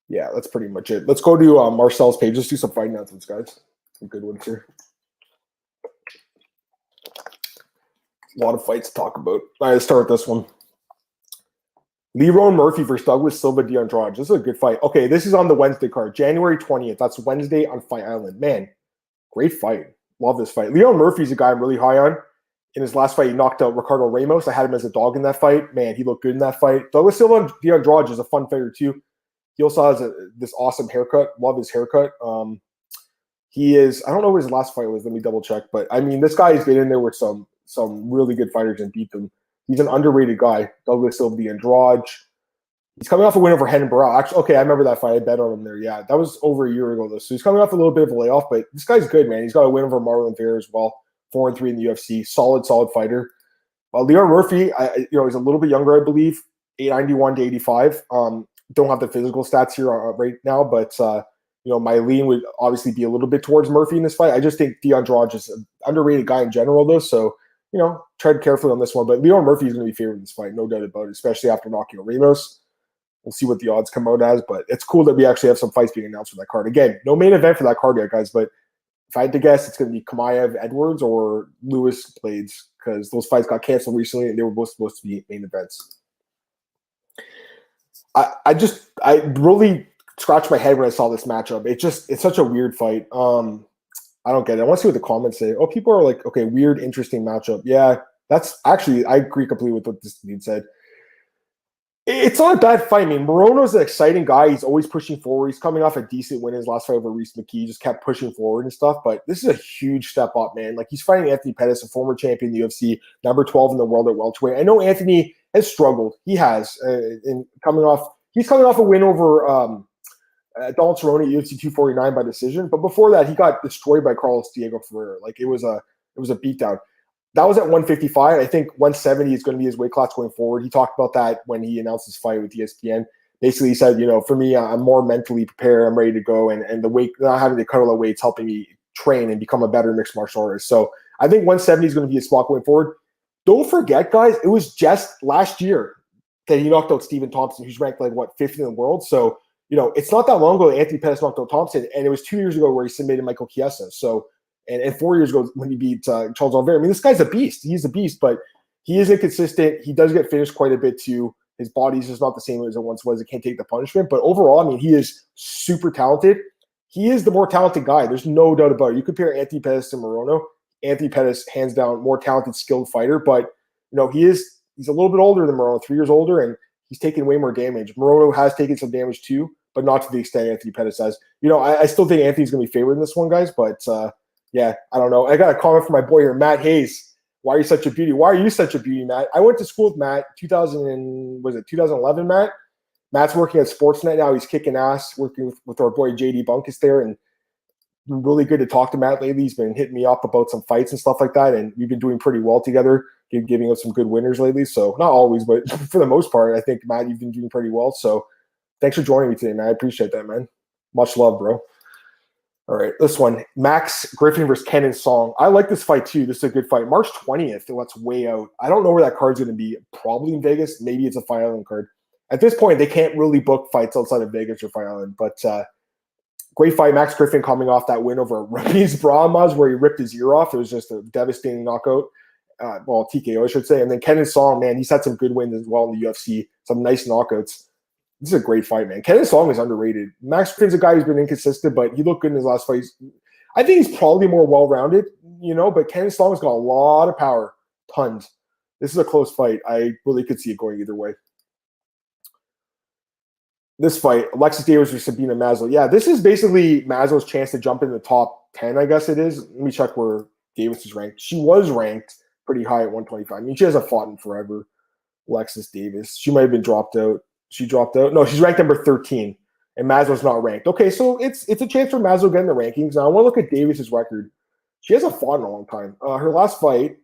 Yeah, that's pretty much it. Let's go to Marcel's page. Let's do some fight announcements, guys. Some good ones here. A lot of fights to talk about. All right, let's start with this one. Lerone Murphy versus Douglas Silva de Andrade. This is a good fight. Okay, this is on the Wednesday card, January 20th. That's Wednesday on Fight Island. Man, great fight. Love this fight. Lerone Murphy's a guy I'm really high on. In his last fight, he knocked out Ricardo Ramos. I had him as a dog in that fight. Man, he looked good in that fight. Douglas Silva de Andrade is a fun fighter too. He also has this awesome haircut. Love his haircut. He is, I don't know what his last fight was. Let me double check. But I mean, this guy has been in there with some really good fighters and beat them. He's an underrated guy, Douglas Silva de Andrade. He's coming off a win over Renan Barão. Actually, okay, I remember that fight. I bet on him there. Yeah, that was over a year ago, though. So he's coming off a little bit of a layoff, but this guy's good, man. He's got a win over Marlon Vera as well, 4-3 in the UFC. Solid fighter. Lerone Murphy, he's a little bit younger, I believe, 891 to 85. Don't have the physical stats here right now, but my lean would obviously be a little bit towards Murphy in this fight. I just think de Andrade is an underrated guy in general, though. So, tread carefully on this one. But Lerone Murphy is going to be favored in this fight, no doubt about it, especially after knocking out Ramos. We'll see what the odds come out as. But it's cool that we actually have some fights being announced for that card. Again, no main event for that card yet, guys. But if I had to guess, it's going to be Chimaev Edwards or Lewis Blades, because those fights got canceled recently and they were both supposed to be main events. I really scratched my head when I saw this matchup. It's such a weird fight. I don't get it. I want to see what the comments say. Oh, people are like, okay, weird, interesting matchup. Yeah, that's actually, I agree completely with what this dude said. It's not a bad fight. I mean, Morono's an exciting guy. He's always pushing forward. He's coming off a decent win in his last fight over Reese McKee. He just kept pushing forward and stuff. But this is a huge step up, man. Like, he's fighting Anthony Pettis, a former champion in the UFC, number 12 in the world at welterweight. I know Anthony has struggled. He has. He's coming off a win over Donald Cerrone at UFC 249 by decision. But before that, he got destroyed by Carlos Diego Ferreira. Like, it was a beatdown. That was at 155. I think 170 is going to be his weight class going forward. He talked about that when he announced his fight with ESPN. Basically, he said, for me, I'm more mentally prepared. I'm ready to go. And the weight, not having to cut all the weights, helping me train and become a better mixed martial artist. So I think 170 is going to be a spot going forward. Don't forget, guys, it was just last year that he knocked out Stephen Thompson, who's ranked fifth in the world. So, it's not that long ago that Anthony Pettis knocked out Thompson, and it was 2 years ago where he submitted Michael Chiesa. So, and 4 years ago when he beat Charles Oliveira. I mean, this guy's a beast. He's a beast, but he is inconsistent. He does get finished quite a bit too. His body's just not the same as it once was. It can't take the punishment. But overall, I mean, he is super talented. He is the more talented guy. There's no doubt about it. You compare Anthony Pettis to Morono. Anthony Pettis, hands down, more talented, skilled fighter. But, he's a little bit older than Morono, 3 years older, and he's taking way more damage. Morono has taken some damage too, but not to the extent Anthony Pettis has. I still think Anthony's going to be favored in this one, guys, but yeah, I don't know. I got a comment from my boy here, Matt Hayes. Why are you such a beauty? Why are you such a beauty, Matt? I went to school with Matt 2011, Matt? Matt's working at Sportsnet now. He's kicking ass, working with our boy JD Bunkus there, and really good to talk to Matt lately. He's been hitting me up about some fights and stuff like that, and we've been doing pretty well together, giving us some good winners lately. So not always, but for the most part, I think, Matt, you've been doing pretty well. So thanks for joining me today, man. I appreciate that, man. Much love, bro. All right, this one, Max Griffin versus Kenan Song. I like this fight too. This is a good fight. March 20th, that's way out. I don't know where that card's going to be. Probably in Vegas. Maybe it's a Fight Island card. At this point, they can't really book fights outside of Vegas or Fight Island. But great fight. Max Griffin coming off that win over Ramiz Brahmaz where he ripped his ear off. It was just a devastating knockout. TKO, I should say. And then Kenan Song, man, he's had some good wins as well in the UFC. Some nice knockouts. This is a great fight, man. Kenan Song is underrated. Max Griffin's a guy who's been inconsistent, but he looked good in his last fight. I think he's probably more well-rounded, but Kenan Song's got a lot of power, tons. This is a close fight. I really could see it going either way. This fight, Alexey Davis versus Sabina Mazo. Yeah, this is basically Mazo's chance to jump in the top 10, I guess it is. Let me check where Davis is ranked. She was ranked pretty high at 125. I mean, she hasn't fought in forever. Alexis Davis. She might have been dropped out. She dropped out. No, she's ranked number 13, and Mazo's not ranked. Okay, so it's a chance for Mazo getting the rankings. Now, I want to look at Davis's record. She hasn't fought in a long time. Her last fight,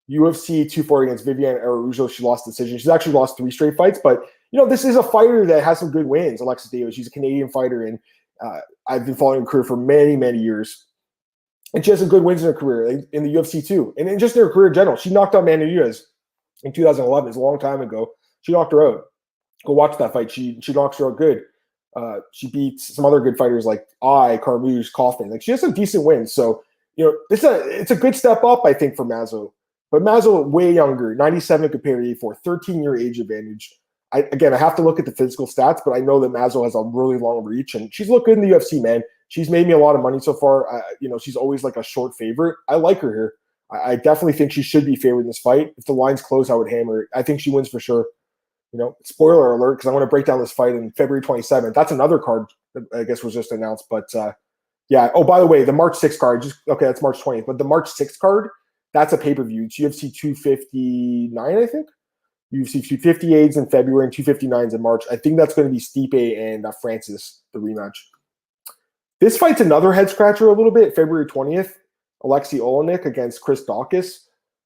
UFC 240 against Viviane Araújo, she lost decision. She's actually lost 3 straight fights, but this is a fighter that has some good wins, Alexis Davis. She's a Canadian fighter, and I've been following her career for many, many years. And she has some good wins in her career, in the UFC too. And just in her career in general. She knocked out Benavidez in 2011. It's a long time ago. She knocked her out. Go watch that fight. She knocks her out good. She beats some other good fighters like Carmouche, Kaufman. She has some decent wins. So, it's a good step up, I think, for Mazo. But Mazo, way younger, 97 compared to 84, 13-year age advantage. I have to look at the physical stats, but I know that Mazo has a really long reach, and she's looked good in the UFC, man. She's made me a lot of money so far. She's always like a short favorite. I like her here. I definitely think she should be favored in this fight. If the line's close, I would hammer her. I think she wins for sure. Spoiler alert, because I want to break down this fight in February 27th. That's another card that I guess was just announced. But yeah. Oh, by the way, the March 6th card, that's March 20th. But the March 6th card, that's a pay-per-view. It's UFC 259, I think. UFC 258s in February and 259s in March. I think that's going to be Stipe and Francis, the rematch. This fight's another head-scratcher a little bit, February 20th. Alexey Oleynik against Chris Daukaus.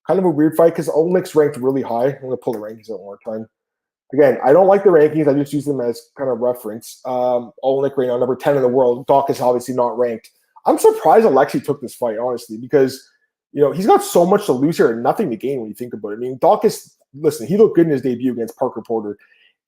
Kind of a weird fight because Oleynik's ranked really high. I'm going to pull the rankings out one more time. Again, I don't like the rankings. I just use them as kind of reference. Oleynik right now, number 10 in the world. Daukaus obviously not ranked. I'm surprised Alexey took this fight, honestly, because he's got so much to lose here and nothing to gain when you think about it. I mean, Daukaus, listen, he looked good in his debut against Parker Porter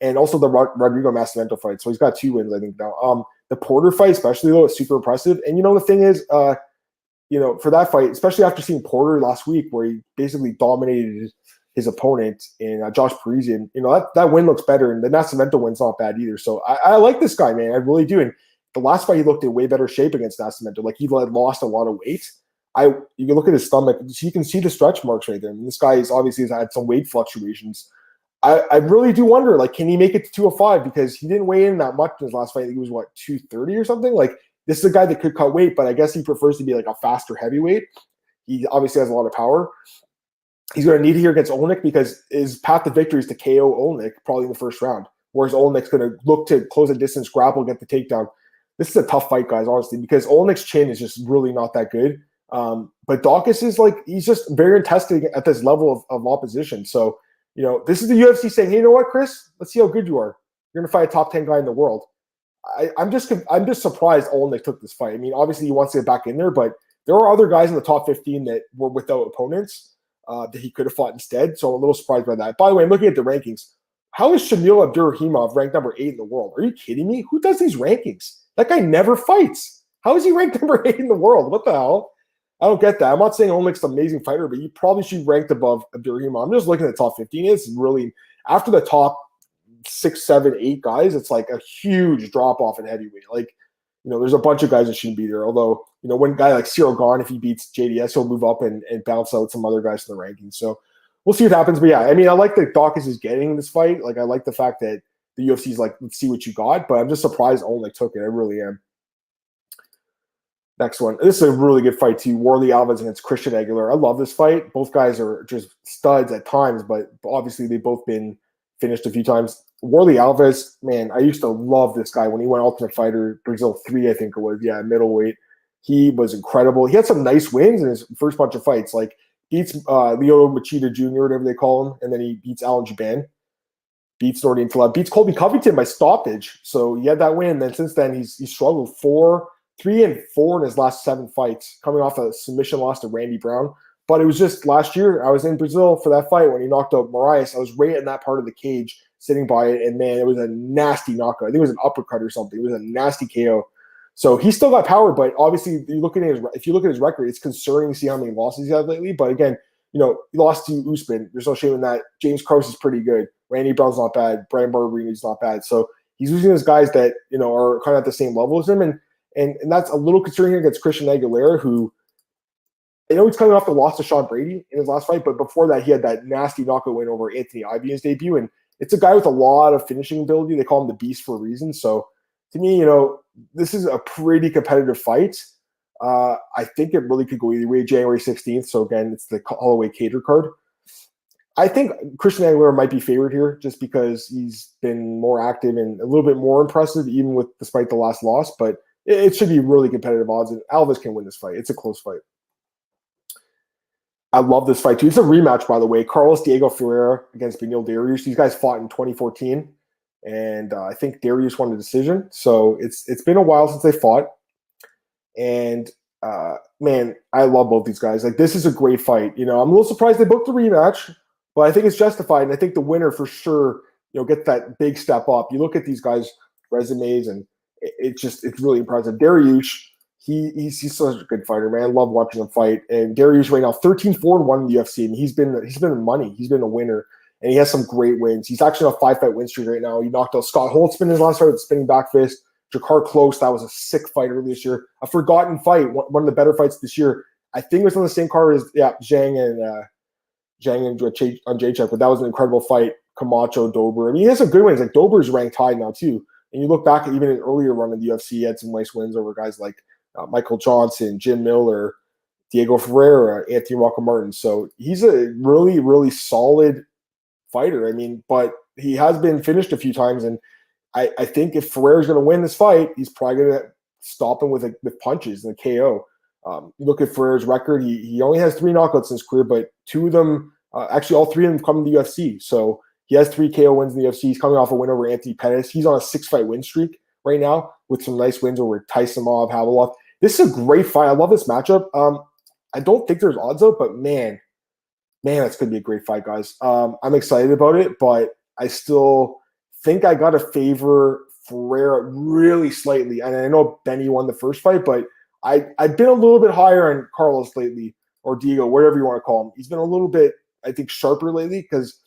and also the Rodrigo Massimento fight. So he's got 2 wins, I think, now. The Porter fight, especially, though, is super impressive. And the thing is, for that fight, especially after seeing Porter last week, where he basically dominated his opponent in Josh Parisian, that win looks better. And the Nascimento win's not bad either. So I like this guy, man. I really do. And the last fight, he looked in way better shape against Nascimento. Like, he lost a lot of weight. You can look at his stomach. You can see the stretch marks right there. I mean, this guy has had some weight fluctuations. I really do wonder, can he make it to 205? Because he didn't weigh in that much in his last fight. I think he was, 230 or something? This is a guy that could cut weight, but I guess he prefers to be a faster heavyweight. He obviously has a lot of power. He's going to need it here against Oleynik because his path to victory is to KO Oleynik probably in the first round, whereas Olenik's going to look to close a distance, grapple, get the takedown. This is a tough fight, guys, honestly, because Olenik's chin is just really not that good. But Daukaus is he's just very untested at this level of opposition. So, this is the UFC saying, hey, you know what, Chris? Let's see how good you are. You're going to fight a top 10 guy in the world. I'm just surprised Oleynik took this fight. I mean, obviously he wants to get back in there, but there are other guys in the top 15 that were without opponents that he could have fought instead. So I'm a little surprised by that. By the way, I'm looking at the rankings. How is Shamil Abdurakhimov ranked number 8 in the world? Are you kidding me? Who does these rankings? That guy never fights. How is he ranked number 8 in the world? What the hell? I don't get that. I'm not saying Oleynik's an amazing fighter, but you probably should rank above Abdurakhimov. I'm just looking at the top 15. It's really, after the top 6, 7, 8 guys, it's a huge drop off in heavyweight. There's a bunch of guys that shouldn't be there. Although, one guy like Cyril Gahn, if he beats JDS, he'll move up and bounce out some other guys in the rankings. So we'll see what happens. But yeah, I mean, I like that Daukaus is getting this fight. I like the fact that the UFC's let's see what you got. But I'm just surprised Oleynik took it. I really am. Next one. This is a really good fight too. Warlley Alves against Christian Aguilar. I love this fight. Both guys are just studs at times, but obviously they've both been finished a few times. Warlley Alves, man, I used to love this guy when he went Ultimate Fighter Brazil 3, I think it was. Yeah, middleweight. He was incredible. He had some nice wins in his first bunch of fights. Beats Leo Machida Jr., whatever they call him, and then he beats Alan Juban. Beats Nordine Taleb. Beats Colby Covington by stoppage. So he had that win. Then since then, he's struggled 3 and 4 in his last 7 fights, coming off a submission loss to Randy Brown. But it was just last year, I was in Brazil for that fight when he knocked out Moraes. I was right in that part of the cage, sitting by it, and man, it was a nasty knockout. I think it was an uppercut or something. It was a nasty KO. So he still got power, but obviously, if you look at his record, it's concerning to see how many losses he had lately. But again, he lost to Usman. There's no shame in that. James Krause is pretty good. Randy Brown's not bad. Brian Barberini's not bad. So he's losing those guys that are kind of at the same level as him, and that's a little concerning against Christian Aguilera, who I know he's coming off the loss to Sean Brady in his last fight, but before that, he had that nasty knockout win over Anthony Ivy in his debut. And it's a guy with a lot of finishing ability. They call him the Beast for a reason. So to me, this is a pretty competitive fight. I think it really could go either way, January 16th. So again, it's the Holloway Cater card. I think Christian Aguilera might be favored here just because he's been more active and a little bit more impressive, even despite the last loss. But it should be really competitive odds, and Alves can win this fight. It's a close fight. I love this fight too. It's a rematch, by the way. Carlos Diego Ferreira against Beneil Dariush. These guys fought in 2014, and I think Dariush won the decision. So it's been a while since they fought. And man, I love both these guys. Like, this is a great fight. I'm a little surprised they booked the rematch, but I think it's justified. And I think the winner for sure, gets that big step up. You look at these guys' resumes, and it's really impressive. Dariush, he's such a good fighter, man. I love watching him fight. And Dariush right now 13-4-1 in the UFC, and he's been in money. He's been a winner, and he has some great wins. He's actually on a 5-fight win streak right now. He knocked out Scott Holtzman in his last fight with a spinning back fist. Jakar Close, that was a sick fight earlier this year. A forgotten fight, one of the better fights this year. I think it was on the same card as Zhang and Jacek, but that was an incredible fight. Camacho, Dober. I mean, he has some good wins. Like, Dober's ranked high now too. And you look back at even an earlier run in the UFC, he had some nice wins over guys like Michael Johnson, Jim Miller, Diego Ferreira, Anthony Rocco Martin. So he's a really, really solid fighter. I mean, but he has been finished a few times, and I think if Ferreira's going to win this fight, he's probably going to stop him with punches and a KO. You look at Ferreira's record; he only has 3 knockouts in his career, but 2 of them, actually all 3 of them, come in the UFC. So he has 3 KO wins in the UFC. He's coming off a win over Anthony Pettis. He's on a 6-fight win streak right now with some nice wins over Tyson, Havlov. This is a great fight. I love this matchup. I don't think there's odds out, but man, that's going to be a great fight, guys. I'm excited about it, but I still think I got to favor Ferreira really slightly. And I know Benny won the first fight, but I've been a little bit higher on Carlos lately, or Diego, whatever you want to call him. He's been a little bit, I think, sharper lately, because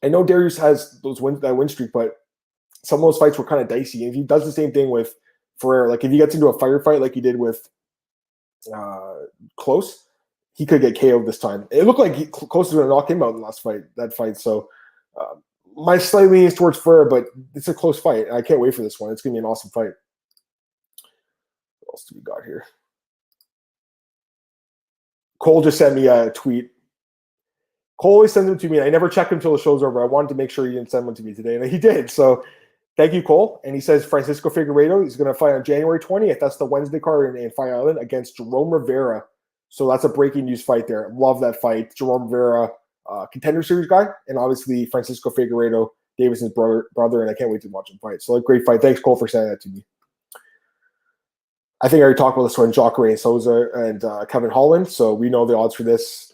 I know Darius has that win streak, but some of those fights were kind of dicey. And if he does the same thing with Ferreira, like if he gets into a fight like he did with Close, he could get KO'd this time. It looked like Close was going to knock him out in the last fight, that fight. So my slight leaning is towards Ferreira, but it's a close fight. I can't wait for this one. It's going to be an awesome fight. What else do we got here? Cole just sent me a tweet. Cole always sends them to me, and I never check him until the show's over. I wanted to make sure he didn't send one to me today, and he did. So thank you, Cole. And he says Francisco Figueiredo is going to fight on January 20th. That's the Wednesday card in Fight Island against Jerome Rivera. So that's a breaking news fight there. Love that fight. Jerome Rivera, Contender Series guy, and obviously Francisco Figueiredo, Davidson's brother, and I can't wait to watch him fight. So a great fight. Thanks, Cole, for sending that to me. I think I already talked about this one, Jacare Souza and Kevin Holland. So we know the odds for this.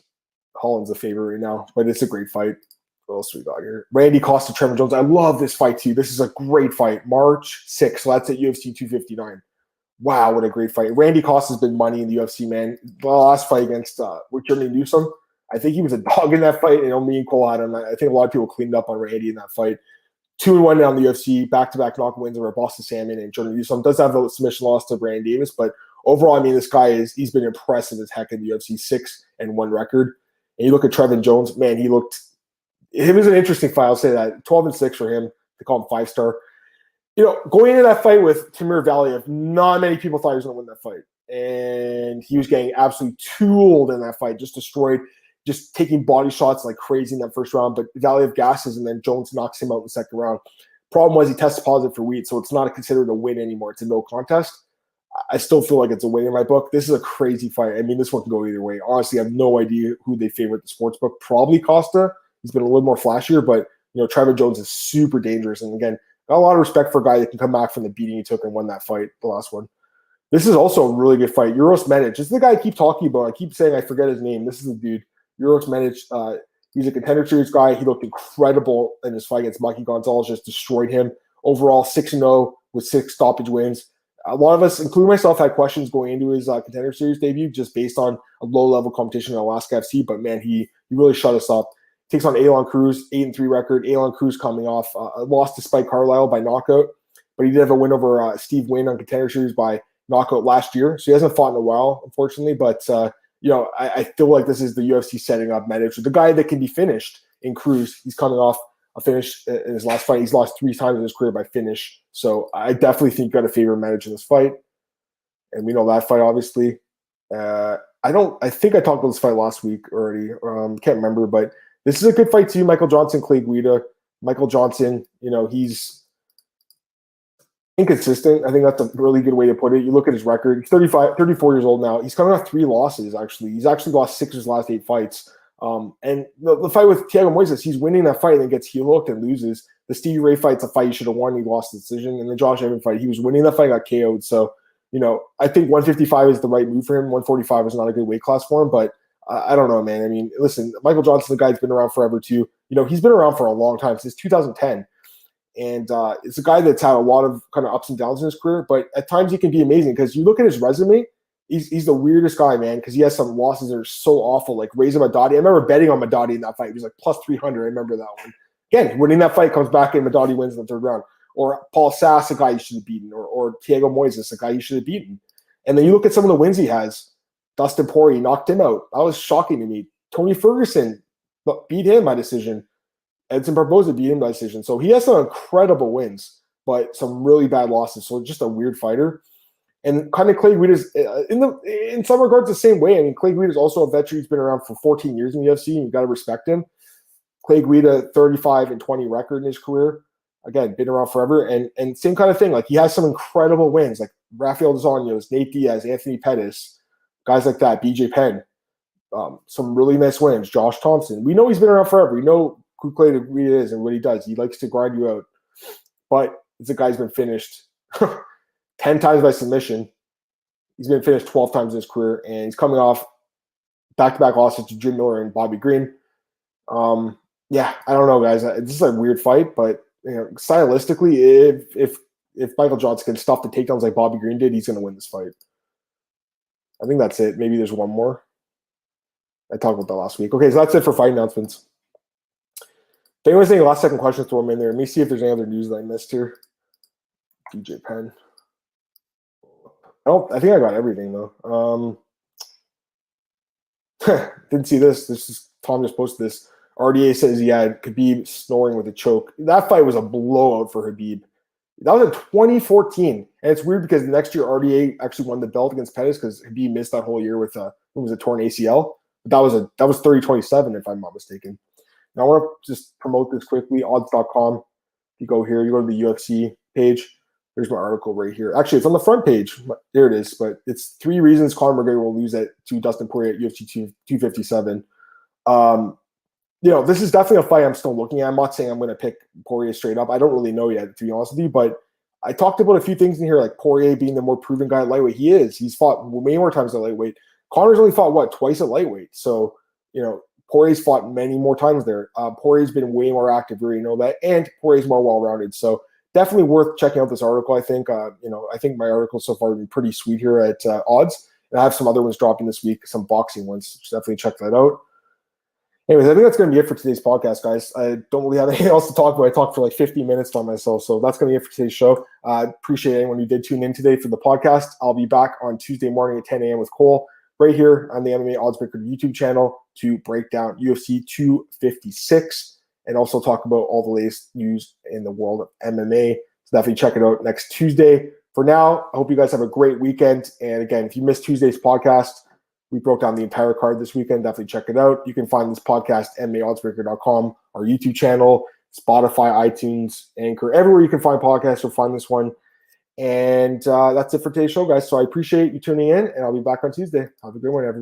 Holland's a favorite right now, but it's a great fight. What else we got here? Randy Costa, Trevin Jones. I love this fight too. This is a great fight. March 6th. So that's at UFC 259. Wow, what a great fight. Randy Costa's been money in the UFC, man. The last fight against Jeremy Newsom, I think he was a dog in that fight. And me and Cole had him. I think a lot of people cleaned up on Randy in that fight. 2-1 down the UFC, back-to-back knockout wins over Boston Salmon and Jeremy Newsom. Does have a submission loss to Brandon Davis, but overall, I mean, this guy he's been impressive as heck in the UFC, 6-1 record. And you look at Trevin Jones, man, it was an interesting fight. I'll say that 12-6 for him. They call him 5-star. Going into that fight with Timur Valiev, not many people thought he was going to win that fight. And he was getting absolutely tooled in that fight, just destroyed, just taking body shots like crazy in that first round. But Valiev gasses, and then Jones knocks him out in the second round. Problem was he tested positive for weed, so it's not considered a win anymore. It's a no contest. I still feel like it's a win in my book. This is a crazy fight. I mean, this one can go either way. Honestly, I have no idea who they favor at the sports book. Probably Costa. He's been a little more flashier, but Trevor Jones is super dangerous. And again, got a lot of respect for a guy that can come back from the beating he took and won that fight, the last one. This is also a really good fight. Uros Medic. This is the guy I keep talking about. I keep saying I forget his name. This is the dude. Uros Medic. He's a Contender Series guy. He looked incredible in his fight against Mikey Gonzalez. Just destroyed him. Overall, 6-0 with 6 stoppage wins. A lot of us, including myself, had questions going into his Contender Series debut just based on a low-level competition in Alaska FC. But, man, he really shut us up. Takes on Elon Cruz, 8-3 record. Elon Cruz coming off a loss to Spike Carlisle by knockout. But he did have a win over Steve Wynn on Contender Series by knockout last year. So he hasn't fought in a while, unfortunately. But, I feel like this is the UFC setting up Medich, the guy that can be finished in Cruz. He's coming off a finish in his last fight. He's lost 3 times in his career by finish. So I definitely think you got to favor Medich in this fight. And we know that fight, obviously. I think I talked about this fight last week already. Can't remember, but this is a good fight too. Michael Johnson, Clay Guida. Michael Johnson, he's inconsistent. I think that's a really good way to put it. You look at his record. He's 34 years old now. He's coming off 3 losses, actually. He's actually lost 6 of his last 8 fights. And the fight with Thiago Moises, he's winning that fight and then gets heel hooked and loses. The Stevie Ray fight's a fight he should have won. He lost the decision. And the Josh Evans fight, he was winning that fight, got KO'd. So, I think 155 is the right move for him. 145 is not a good weight class for him, but I don't know, man. I mean, listen, Michael Johnson, the guy's been around forever too. He's been around for a long time, since 2010. And it's a guy that's had a lot of kind of ups and downs in his career, but at times he can be amazing because you look at his resume, he's the weirdest guy, man, because he has some losses that are so awful, like Reza Madadi. I remember betting on Madadi in that fight. He was like plus 300. I remember that one. Again, winning that fight, comes back and Madadi wins in the 3rd round. Or Paul Sass, a guy you should have beaten, or Thiago Moises, a guy you should have beaten. And then you look at some of the wins he has. Dustin Poirier knocked him out. That was shocking to me. Tony Ferguson beat him by decision. Edson Barboza beat him by decision. So he has some incredible wins, but some really bad losses. So just a weird fighter. And kind of Clay Guida's in some regards the same way. I mean, Clay Guida's also a veteran. He's been around for 14 years in the UFC, and you got to respect him. Clay Guida, 35-20 record in his career. Again, been around forever. And same kind of thing. Like, he has some incredible wins, like Rafael dos Anjos, Nate Diaz, Anthony Pettis, guys like that, BJ Penn. Some really nice wins. Josh Thompson. We know he's been around forever. We know who Clay Guida is and what he does. He likes to grind you out. But it's a guy who's been finished 10 times by submission. He's been finished 12 times in his career, and he's coming off back-to-back losses to Jim Miller and Bobby Green. I don't know, guys. This is a weird fight, but stylistically, if Michael Johnson can stuff the takedowns like Bobby Green did, he's going to win this fight. I think that's it. Maybe there's one more. I talked about that last week. Okay, so that's it for fight announcements. If anyone's any last-second questions, throw them in there. Let me see if there's any other news that I missed here. BJ Penn. I think I got everything, though. Didn't see this. Tom just posted this. RDA says he had Khabib snoring with a choke. That fight was a blowout for Khabib. That was in 2014. And it's weird because the next year RDA actually won the belt against Pettis because Khabib missed that whole year with a torn ACL. But that was 30-27, if I'm not mistaken. Now I want to just promote this quickly. Odds.com. If you go here, you go to the UFC page. There's my article right here. Actually, it's on the front page. There it is. But it's 3 reasons Conor McGregor will lose to Dustin Poirier at UFC 257. This is definitely a fight I'm still looking at. I'm not saying I'm going to pick Poirier straight up. I don't really know yet, to be honest with you. But I talked about a few things in here, like Poirier being the more proven guy at lightweight. He is. He's fought way more times at lightweight. Conor's only fought, twice at lightweight. So, Poirier's fought many more times there. Poirier's been way more active. We already know that. And Poirier's more well-rounded. So, definitely worth checking out this article, I think. I think my article so far has been pretty sweet here at Odds. And I have some other ones dropping this week, some boxing ones. So definitely check that out. Anyways, I think that's going to be it for today's podcast, guys. I don't really have anything else to talk about. I talked for like 50 minutes by myself. So that's going to be it for today's show. I appreciate anyone who did tune in today for the podcast. I'll be back on Tuesday morning at 10 a.m. with Cole right here on the MMA Oddsbreaker YouTube channel to break down UFC 256 and also talk about all the latest news in the world of MMA. So definitely check it out next Tuesday. For now, I hope you guys have a great weekend. And again, if you missed Tuesday's podcast, we broke down the entire card this weekend. Definitely check it out. You can find this podcast at MMAOddsbreaker.com, our YouTube channel, Spotify, iTunes, Anchor, everywhere you can find podcasts, you'll find this one. And that's it for today's show, guys. So I appreciate you tuning in, and I'll be back on Tuesday. Have a good one, everyone.